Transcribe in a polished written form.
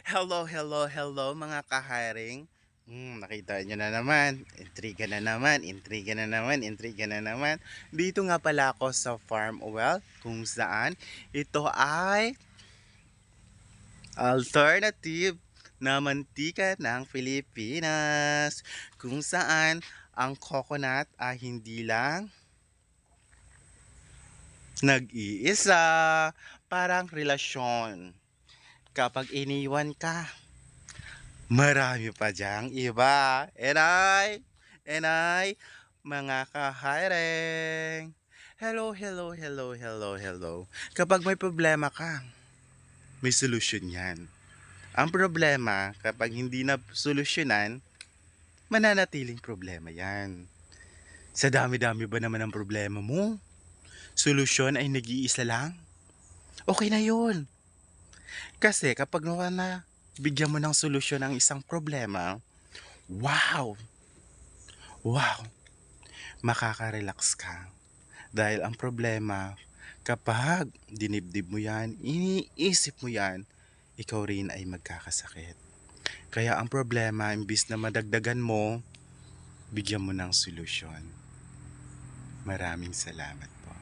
Hello, hello, hello mga ka-hiring. Nakita nyo na naman, intriga na naman, intriga na naman. Dito nga pala ako sa Farm Well kung saan ito ay alternative na mantika ng Pilipinas. Kung saan ang coconut ay hindi lang nag-iisa, parang relasyon. Kapag iniwan ka, marami pa diyang iba. And I, mga ka-hiring. Hello, hello, hello, hello, hello. Kapag may problema ka, may solusyon yan. Ang problema, kapag hindi na solusyonan, mananatiling problema yan. Sa dami-dami ba naman ang problema mo? Solusyon ay nag-iisa lang? Okay na yun. Kasi kapag nawa na bigyan mo ng solusyon ang isang problema, wow! Wow! Makaka-relax ka. Dahil ang problema, kapag dinibdib mo yan, iniisip mo yan, ikaw rin ay magkakasakit. Kaya ang problema, imbis na madagdagan mo, bigyan mo ng solusyon. Maraming salamat po.